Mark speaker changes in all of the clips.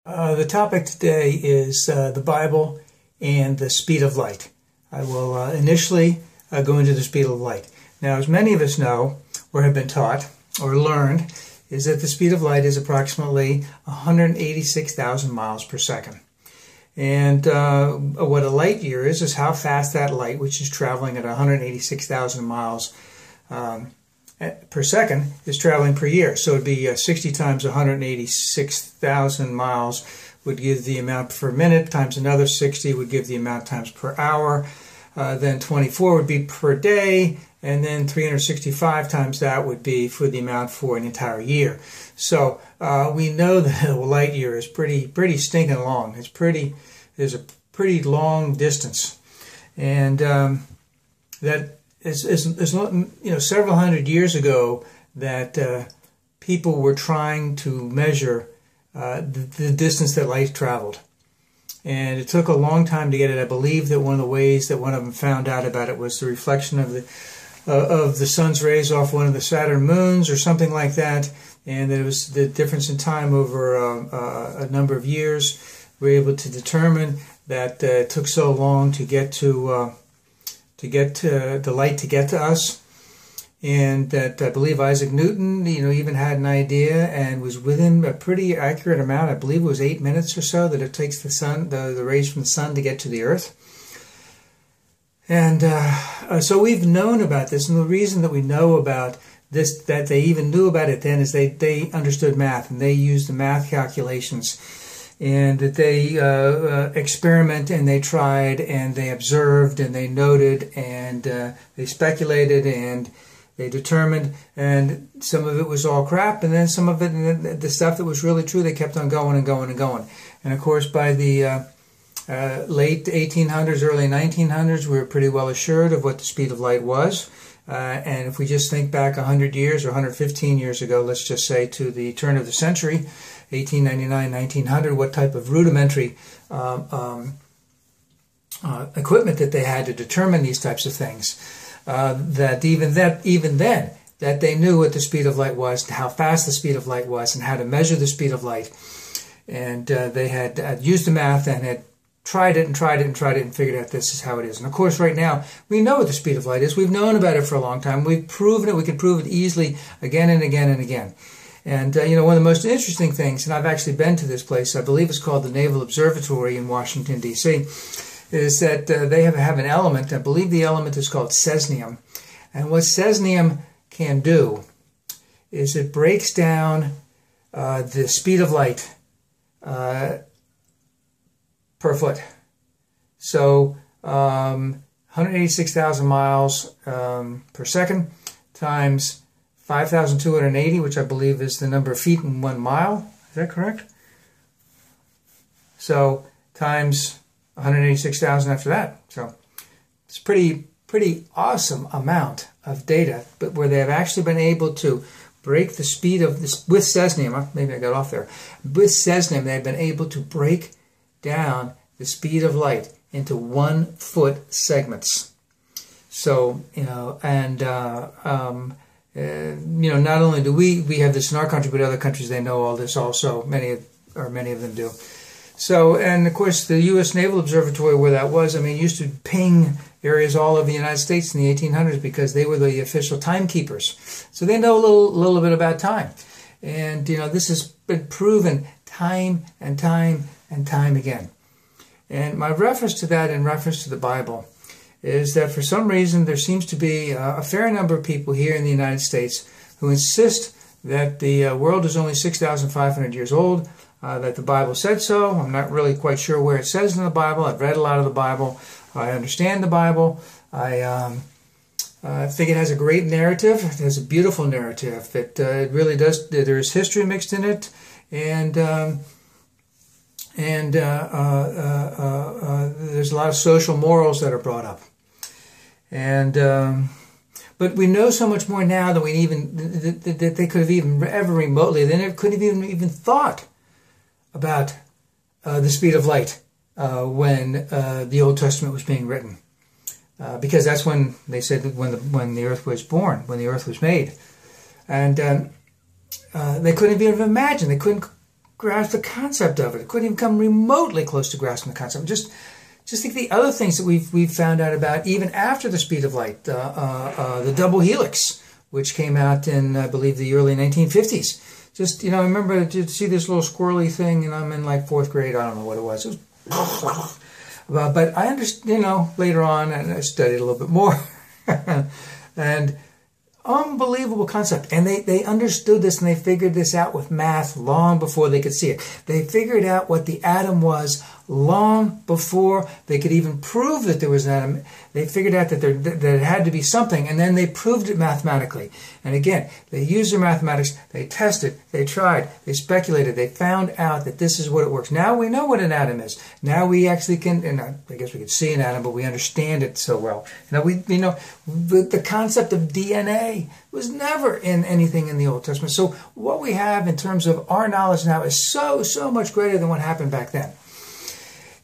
Speaker 1: The topic today is the Bible and the speed of light. I will initially go into the speed of light. Now, as many of us know, or have been taught, or learned, is that the speed of light is approximately 186,000 miles per second. And what a light year is how fast that light, which is traveling at 186,000 miles per second, is traveling per year. So it would be 60 times 186,000 miles would give the amount per minute, times another 60 would give the amount times per hour. Then 24 would be per day, and then 365 times that would be for the amount for an entire year. So we know that a light year is pretty stinking long. There's a pretty long distance, and that is several hundred years ago that people were trying to measure the distance that light traveled. And it took a long time to get it. I believe that one of the ways that one of them found out about it was the reflection of the sun's rays off one of the Saturn moons or something like that, and that it was the difference in time over a number of years. We were able to determine that it took so long to get to the light to get to us, and that I believe Isaac Newton, even had an idea and was within a pretty accurate amount. I believe it was 8 minutes or so that it takes the rays from the sun to get to the earth. And so we've known about this, and the reason that we know about this, that they even knew about it then, is they understood math, and they used the math calculations, and that they experiment, and they tried, and they observed, and they noted, and they speculated, and they determined, and some of it was all crap, and then some of it, the stuff that was really true, they kept on going and going and going. And of course, by the late 1800s, early 1900s, we were pretty well assured of what the speed of light was. And if we just think back 100 years or 115 years ago, let's just say to the turn of the century, 1899, 1900, what type of rudimentary equipment that they had to determine these types of things. That even then, that they knew what the speed of light was, how fast the speed of light was, and how to measure the speed of light. And they had used the math and had tried it and tried it and tried it and figured out this is how it is. And of course, right now, we know what the speed of light is. We've known about it for a long time. We've proven it. We can prove it easily again and again and again. And, one of the most interesting things, and I've actually been to this place, I believe it's called the Naval Observatory in Washington, D.C., is that they have an element. I believe the element is called cesium. And what cesium can do is it breaks down the speed of light per foot. So 186,000 miles per second times 5,280, which I believe is the number of feet in 1 mile. Is that correct? So times 186,000 after that. So it's pretty awesome amount of data, but where they have actually been able to break the speed of this with cesium. Maybe I got off there. With cesium, they've been able to break down the speed of light into 1 foot segments. So and not only do we have this in our country, but other countries, they know all this also. Many of them do. So, and of course, the U.S. Naval Observatory, where that was, used to ping areas all over the United States in the 1800s because they were the official timekeepers. So they know a little bit about time. And, this has been proven time and time and time again. And my reference to that in reference to the Bible is that for some reason there seems to be a fair number of people here in the United States who insist that the world is only 6,500 years old, that the Bible said so. I'm not really quite sure where it says in the Bible. I've read a lot of the Bible. I understand the Bible. I think it has a great narrative. It has a beautiful narrative. It really does. There is history mixed in it, and there's a lot of social morals that are brought up. And but we know so much more now than that they could have even ever remotely. They never could have even thought about the speed of light when the Old Testament was being written, because that's when they said that when the earth was born, when the earth was made, and they couldn't even imagine. They couldn't grasp the concept of it. It couldn't even come remotely close to grasping the concept. Just think the other things that we've found out about even after the speed of light. The double helix, which came out in, I believe, the early 1950s. Just, I remember to see this little squirrely thing, and I'm in like 4th grade. I don't know what it was. It was but I understand, later on, and I studied a little bit more. And unbelievable concept. And they understood this, and they figured this out with math long before they could see it. They figured out what the atom was long before they could even prove that there was an atom. They figured out that it had to be something, and then they proved it mathematically. And again, they used their mathematics, they tested, they tried, they speculated, they found out that this is what it works. Now we know what an atom is. Now we actually can, and I guess we can see an atom, but we understand it so well. The concept of DNA was never in anything in the Old Testament. So what we have in terms of our knowledge now is so much greater than what happened back then.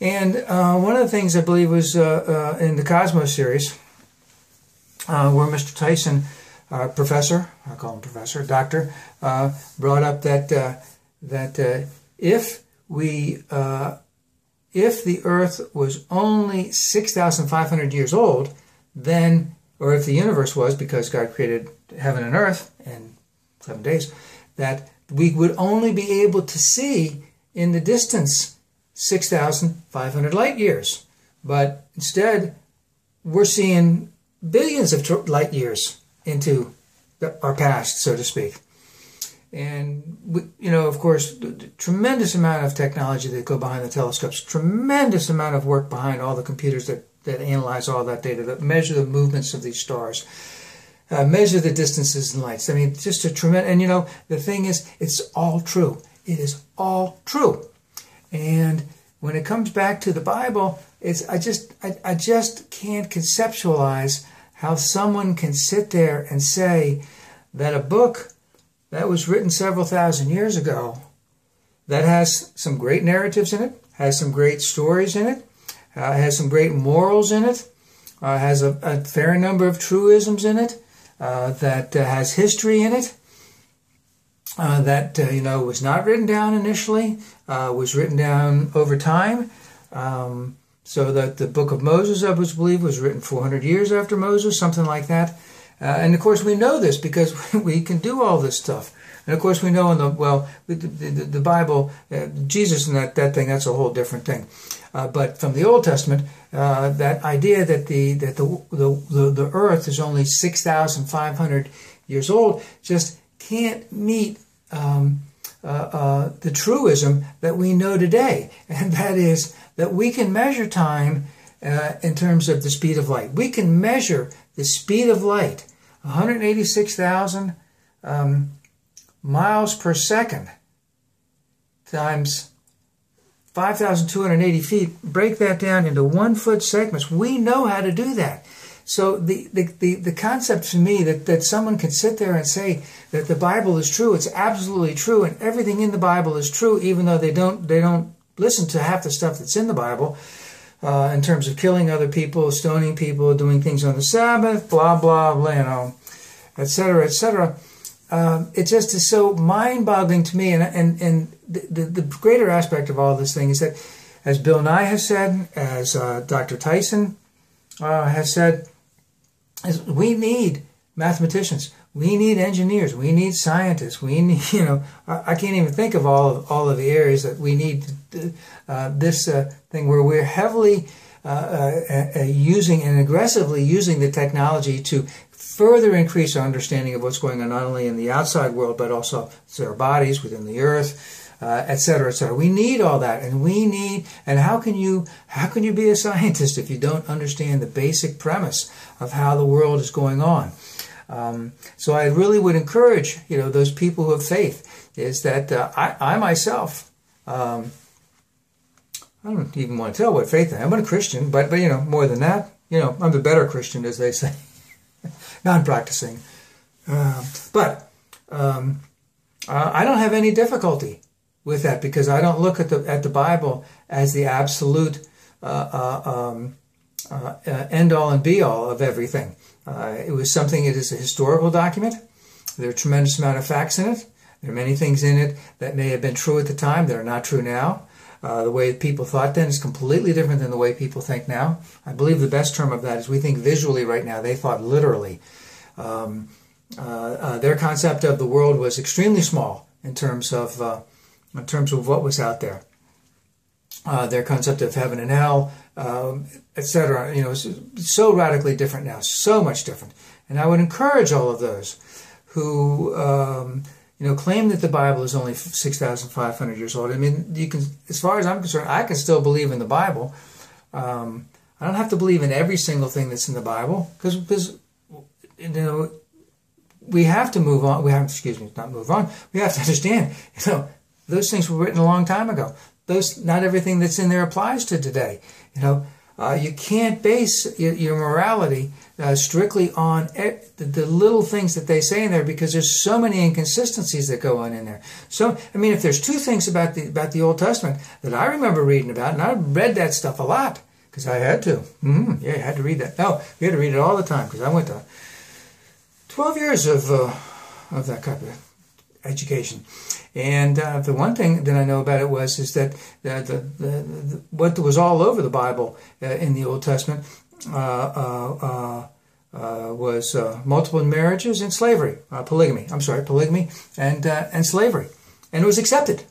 Speaker 1: And one of the things I believe was in the Cosmos series, where Mr. Tyson, professor, I call him professor, doctor, brought up that if the Earth was only 6,500 years old, then, or if the universe was, because God created heaven and earth in 7 days, that we would only be able to see in the distance 6,500 light years. But instead, we're seeing billions of light years into our past, so to speak. And, of course, the tremendous amount of technology that go behind the telescopes, tremendous amount of work behind all the computers that analyze all that data, that measure the movements of these stars, measure the distances and lights. I mean, just a tremendous, and the thing is, it's all true. It is all true. And when it comes back to the Bible, I just can't conceptualize how someone can sit there and say that a book that was written several thousand years ago, that has some great narratives in it, has some great stories in it, has some great morals in it, has a fair number of truisms in it, that has history in it, that was not written down initially, was written down over time. So that the book of Moses, I believe, was written 400 years after Moses, something like that. And of course we know this because we can do all this stuff. And of course we know in the Bible, Jesus and that thing, that's a whole different thing. But from the Old Testament, that idea that the earth is only 6,500 years old just can't meet the truism that we know today, and that is that we can measure time in terms of the speed of light. We can measure the speed of light, 186,000 miles per second times 5,280 feet. Break that down into 1 foot segments. We know how to do that. So the concept to me that someone can sit there and say that the Bible is true, it's absolutely true, and everything in the Bible is true, even though they don't listen to half the stuff that's in the Bible, in terms of killing other people, stoning people, doing things on the Sabbath, blah blah blah, etc., etc. It just is so mind-boggling to me, and the greater aspect of all this thing is that, as Bill Nye has said, as Dr. Tyson has said, is we need mathematicians, we need engineers, we need scientists, we need, I can't even think of all of the areas that we need this thing where we're heavily using and aggressively using the technology to further increase our understanding of what's going on, not only in the outside world, but also our bodies within the earth, etc., etc. We need all that, and how can you be a scientist if you don't understand the basic premise of how the world is going on? So I really would encourage, those people who have faith, is that I myself, I don't even want to tell what faith I am. I'm a Christian, but more than that, I'm the better Christian, as they say, non-practicing. But I don't have any difficulty with that, because I don't look at the Bible as the absolute end all and be all of everything. It is a historical document. There are a tremendous amount of facts in it. There are many things in it that may have been true at the time that are not true now. The way people thought then is completely different than the way people think now. I believe the best term of that is we think visually right now. They thought literally. Their concept of the world was extremely small in terms of what was out there. Their concept of heaven and hell, etc. Is so radically different now, so much different. And I would encourage all of those who claim that the Bible is only 6,500 years old. I mean, you can, as far as I'm concerned, I can still believe in the Bible. I don't have to believe in every single thing that's in the Bible because we have to move on. We have to understand. Those things were written a long time ago. Not everything that's in there applies to today. You can't base your morality strictly on the little things that they say in there because there's so many inconsistencies that go on in there. So, if there's two things about the Old Testament that I remember reading about, and I read that stuff a lot because I had to. Yeah, I had to read that. No, we had to read it all the time because I went to 12 years of that kind of education. And the one thing that I know about it is that what was all over the Bible in the Old Testament was multiple marriages and slavery, polygamy and slavery, and it was accepted.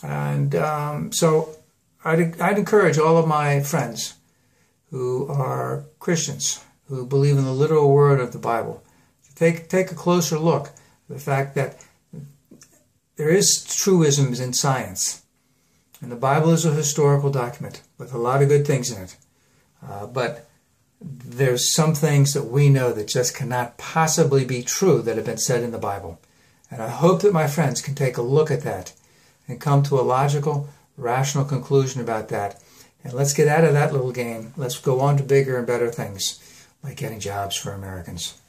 Speaker 1: And so I'd encourage all of my friends who are Christians who believe in the literal word of the Bible to take a closer look at the fact that there is truisms in science, and the Bible is a historical document with a lot of good things in it. But there's some things that we know that just cannot possibly be true that have been said in the Bible. And I hope that my friends can take a look at that and come to a logical, rational conclusion about that. And let's get out of that little game. Let's go on to bigger and better things, like getting jobs for Americans.